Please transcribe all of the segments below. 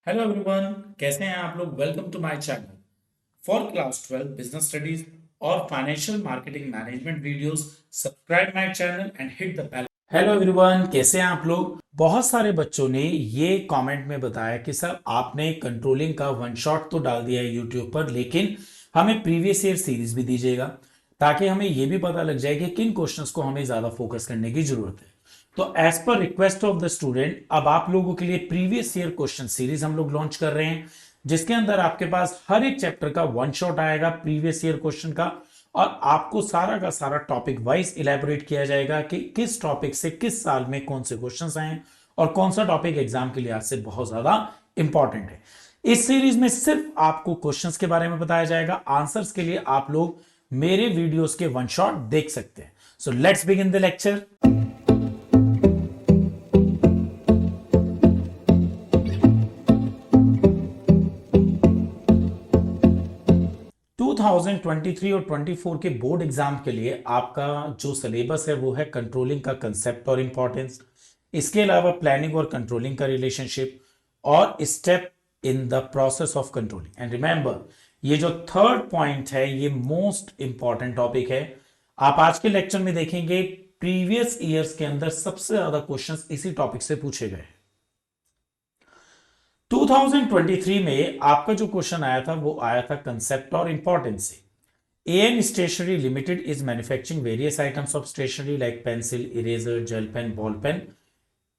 Hello everyone, कैसे हैं आप लोग। Welcome to my channel for class 12 business studies और financial marketing management videos. Subscribe my channel and hit the bell. Hello everyone, कैसे हैं आप लोग। बहुत सारे बच्चों ने ये कमेंट में बताया कि सर आपने कंट्रोलिंग का वन शॉट तो डाल दिया है यूट्यूब पर, लेकिन हमें प्रीवियस ईयर सीरीज भी दीजिएगा ताकि हमें ये भी पता लग जाए कि किन क्वेश्चंस को हमें ज्यादा फोकस करने की जरूरत है। तो as per request of the student, अब आप लोगों के लिए प्रीवियस ईयर क्वेश्चन सीरीज हम लोग लॉन्च कर रहे हैं, जिसके अंदर आपके पास हर एक चैप्टर का वन शॉट आएगा प्रीवियस ईयर क्वेश्चन का, और आपको सारा का सारा टॉपिक वाइज इलेबोरेट किया जाएगा कि किस टॉपिक से किस साल में कौन से क्वेश्चंस आए हैं और कौन सा टॉपिक एग्जाम के लिहाज से बहुत ज्यादा इंपॉर्टेंट है। इस सीरीज में सिर्फ आपको क्वेश्चंस के बारे में बताया जाएगा, आंसर्स के लिए आप लोग मेरे वीडियोस के वन शॉट देख सकते हैं। So let's begin the lecture. 2023 और 24 के बोर्ड एग्जाम के लिए आपका जो सिलेबस है वो है कंट्रोलिंग का कंसेप्ट और इंपॉर्टेंस, इसके अलावा प्लानिंग और कंट्रोलिंग का रिलेशनशिप और step in the process of controlling. And remember, ये जो थर्ड पॉइंट है ये मोस्ट इंपॉर्टेंट टॉपिक है। आप आज के लेक्चर में देखेंगे प्रीवियस ईयर्स के अंदर सबसे ज्यादा क्वेश्चंस इसी टॉपिक से पूछे गए। 2023 में आपका जो क्वेश्चन आया था वो आया था कंसेप्ट और इंपॉर्टेंस से। AN stationery limited is manufacturing various items of stationery like pencil, eraser, gel pen, ball pen.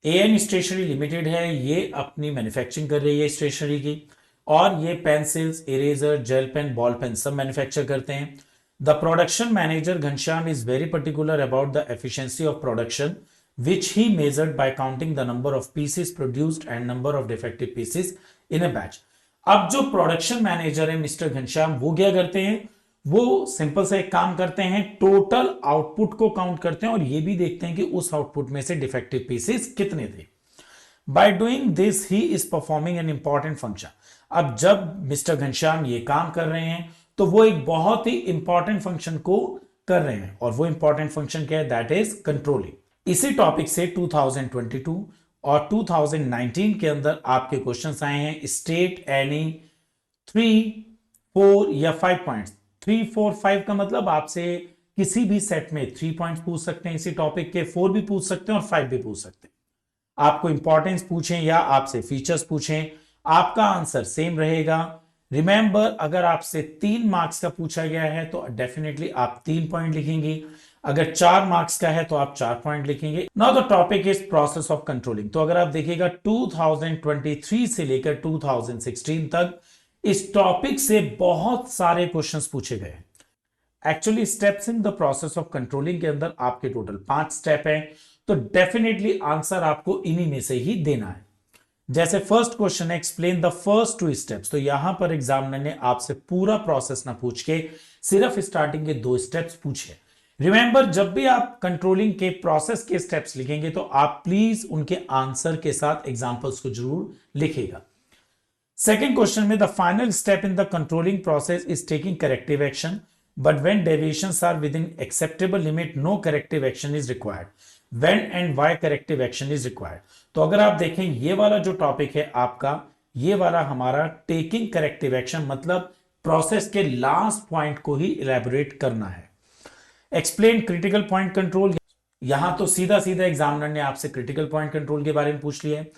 AN stationery limited है, ये अपनी मैन्युफैक्चरिंग कर रही है स्टेशनरी की, और ये pencils, eraser, gel pen, ball pen सब मैन्युफैक्चर करते हैं। The production manager Ghanshyam is very particular about the efficiency of production which he measured by counting the number of pieces produced and number of defective pieces in a batch। अब जो production manager है mister Ghanshyam, वो क्या करते हैं, वो simple से एक काम करते हैं, टोटल आउटपुट को काउंट करते हैं और ये भी देखते हैं कि उस आउटपुट में से डिफेक्टिव पीसेस कितने थे। By doing this he is performing an important function. अब जब मिस्टर घनश्याम ये काम कर रहे हैं तो वो एक बहुत ही इंपॉर्टेंट फंक्शन को कर रहे हैं, और वो इंपॉर्टेंट फंक्शन क्या है, दैट इज कंट्रोलिंग। इसी टॉपिक से 2022 और 2019 के अंदर आपके क्वेश्चंस आए हैं। स्टेट एनी 3, 4 या 5 पॉइंट्स। 3, 4, 5 का मतलब आपसे किसी भी सेट में 3 पॉइंट्स पूछ सकते हैं इसी टॉपिक के, 4 भी पूछ सकते हैं और 5 भी पूछ सकते हैं। आपको इंपॉर्टेंस पूछें या आपसे फीचर्स पूछें, आपका आंसर सेम रहेगा। रिमेंबर, अगर आपसे 3 मार्क्स का पूछा गया है तो डेफिनेटली आप 3 पॉइंट लिखेंगे, अगर 4 मार्क्स का है तो आप 4 पॉइंट लिखेंगे। Now the topic is process of controlling. तो अगर आप देखिएगा 2023 से लेकर 2016 तक इस टॉपिक से बहुत सारे क्वेश्चंस पूछे गए। Actually steps in the process of controlling के अंदर आपके टोटल 5 स्टेप हैं, तो डेफिनेटली आंसर आपको इन्हीं में से ही देना है। जैसे फर्स्ट क्वेश्चन है, एक्सप्लेन द फर्स्ट 2 स्टेप्स। तो यहां पर एग्जामिनर ने आपसे पूरा प्रोसेस ना पूछ के सिर्फ स्टार्टिंग के 2 स्टेप्स पूछे। रिमेंबर, जब भी आप कंट्रोलिंग के प्रोसेस के स्टेप्स लिखेंगे तो आप प्लीज उनके आंसर के साथ एग्जांपल्स को जरूर लिखेगा। सेकेंड क्वेश्चन में, the final step in the controlling process is taking corrective action, but when deviations are within acceptable limit no corrective action is required. When and why corrective action is required. तो अगर आप देखें ये वाला जो topic है आपका, ये वाला हमारा टेकिंग करेक्टिव एक्शन, मतलब प्रोसेस के लास्ट पॉइंट को ही इलेबोरेट करना है। एक्सप्लेन क्रिटिकल पॉइंट कंट्रोल, यहां तो सीधा सीधा एग्जामिनर ने आपसे क्रिटिकल पॉइंट कंट्रोल के बारे में पूछ लिया है।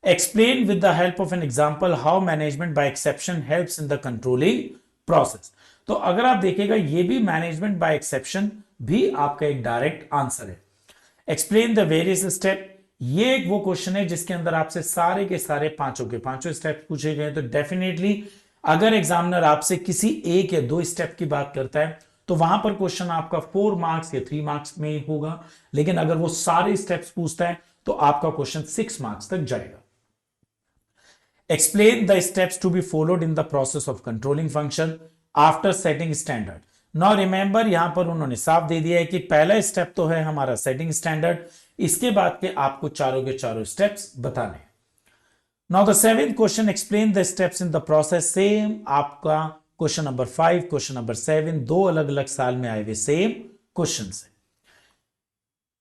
Explain with the help of an example how management by exception helps in the controlling process. तो अगर आप देखिएगा ये भी मैनेजमेंट बाय एक्सेप्शन भी आपका एक डायरेक्ट आंसर है। एक्सप्लेन द वेरियस स्टेप, ये एक वो क्वेश्चन है जिसके अंदर आपसे सारे के सारे पांचों के पांचों स्टेप पूछे गए। तो डेफिनेटली अगर एग्जामिनर आपसे किसी एक या 2 स्टेप की बात करता है तो वहां पर क्वेश्चन आपका 4 मार्क्स या 3 मार्क्स में होगा, लेकिन अगर वो सारे स्टेप्स पूछता है तो आपका क्वेश्चन 6 मार्क्स तक जाएगा। Explain the steps to be followed in the process of controlling function after setting standard. Now remember, यहां पर उन्होंने साफ दे दिया है कि पहला स्टेप तो है हमारा सेटिंग स्टैंडर्ड, इसके बाद के आपको चारों के चारों स्टेप्स बताने। Now the seventh question, explain the steps in the process. Same आपका क्वेश्चन नंबर 5, क्वेश्चन नंबर 7 दो अलग अलग साल में आए हुए सेम क्वेश्चन है।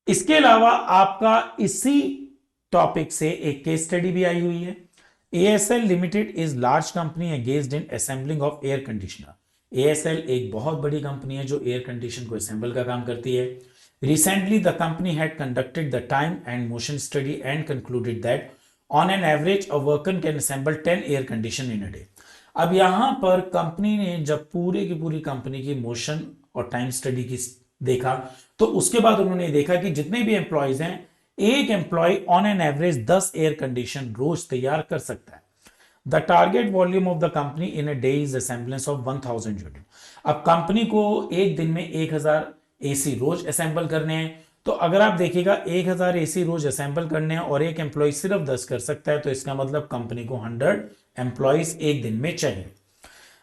इसके अलावा आपका इसी टॉपिक से एक केस स्टडी भी आई हुई है। ASL Limited is large company engaged in assembling of air conditioner. ASL एक बहुत बड़ी कंपनी है जो एयर कंडीशन को असेंबल का काम करती है. Recently, the company had conducted the time and motion study and concluded that on an average, a worker can assemble 10 air condition in a day. अब यहां पर कंपनी ने जब पूरी की पूरी कंपनी की मोशन और टाइम स्टडी की देखा, तो उसके बाद उन्होंने देखा कि जितने भी एम्प्लॉयज हैं, एक employee on an average 10 air condition रोज तैयार कर सकता है. The target volume of the company in a day is assembling of 1000 unit. अब कंपनी को एक दिन में 1000 एसी रोज असेंबल करने हैं. तो अगर आप देखिएगा 1000 एसी रोज असेंबल करने हैं और एक एम्प्लॉय सिर्फ 10 कर सकता है, तो इसका मतलब कंपनी को 100 एम्प्लॉयज एक दिन में चाहिए.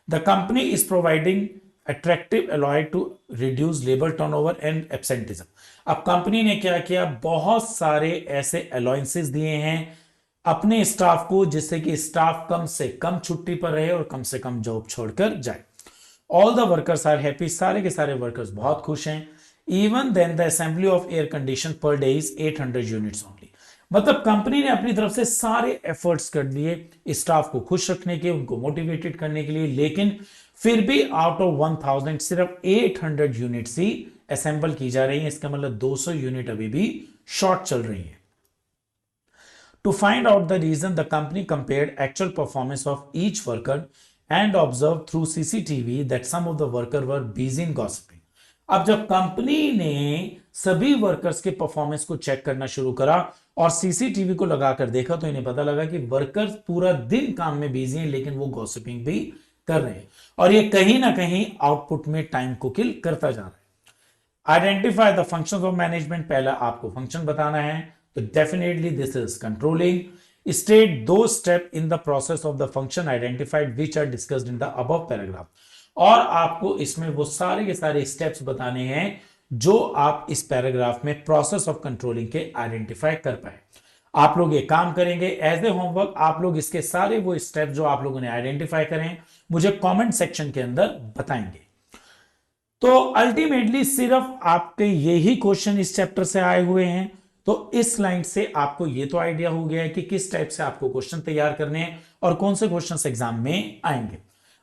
The company is providing attractive alloy to reduce labour turnover and absenteeism. अब कंपनी ने क्या किया, बहुत सारे ऐसे अलाउंसेस दिए हैं अपने स्टाफ को, जिससे कि स्टाफ कम से कम छुट्टी पर रहे और कम से कम जॉब छोड़कर जाए. All the workers are happy. सारे के सारे वर्कर्स बहुत खुश हैं. Even then the assembly of air condition per day is 800 units only. मतलब कंपनी ने अपनी तरफ से सारे एफर्ट्स कर दिए स्टाफ को खुश रखने के, उनको मोटिवेटेड करने के लिए, लेकिन फिर भी आउट ऑफ 1000 सिर्फ 800 यूनिट्स ही असेंबल की जा रही है. इसका मतलब 200 यूनिट अभी भी शॉर्ट चल रही है. To find out the reason, the company compared actual performance of each worker and observed through CCTV that some of the workers were busy in gossiping. अब जब कंपनी ने सभी वर्कर्स के परफॉर्मेंस को चेक करना शुरू करा और सीसीटीवी को लगाकर देखा, तो इन्हें पता लगा कि वर्कर्स पूरा दिन काम में बिजी हैं, लेकिन वो गॉसिपिंग भी कर रहे हैं और ये कहीं ना कहीं आउटपुट में टाइम को किल करता जा रहा है. Identify the functions of management. पहला आपको फंक्शन बताना है, तो definitely this is controlling. State दो step in the process of the function identified which are discussed in the above paragraph. और आपको इसमें वो सारे के सारे स्टेप्स बताने हैं जो आप इस पैराग्राफ में प्रोसेस ऑफ कंट्रोलिंग के आइडेंटिफाई कर पाए. आप लोग ये काम करेंगे एज ए होमवर्क. आप लोग इसके सारे वो स्टेप जो आप लोगों ने आइडेंटिफाई करें मुझे कमेंट सेक्शन के अंदर बताएंगे. तो अल्टीमेटली सिर्फ आपके यही क्वेश्चन इस चैप्टर से आए हुए हैं. तो इस लाइन से आपको ये तो आइडिया हो गया है कि किस टाइप से आपको क्वेश्चन तैयार करने हैं और कौन से क्वेश्चंस एग्जाम में आएंगे.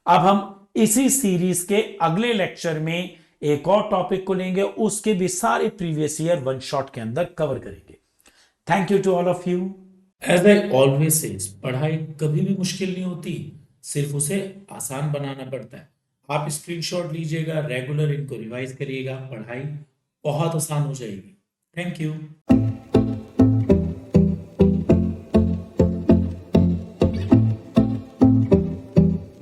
अब हम इसी सीरीज के अगले लेक्चर में एक और टॉपिक को लेंगे, उसके भी सारे प्रीवियस ईयर वन शॉट के अंदर कवर करेंगे. Thank you to all of you. As I always says, पढ़ाई कभी भी मुश्किल नहीं होती, सिर्फ उसे आसान बनाना पड़ता है. आप स्क्रीनशॉट लीजिएगा, रेगुलर इनको रिवाइज करिएगा, पढ़ाई बहुत आसान हो जाएगी. Thank you.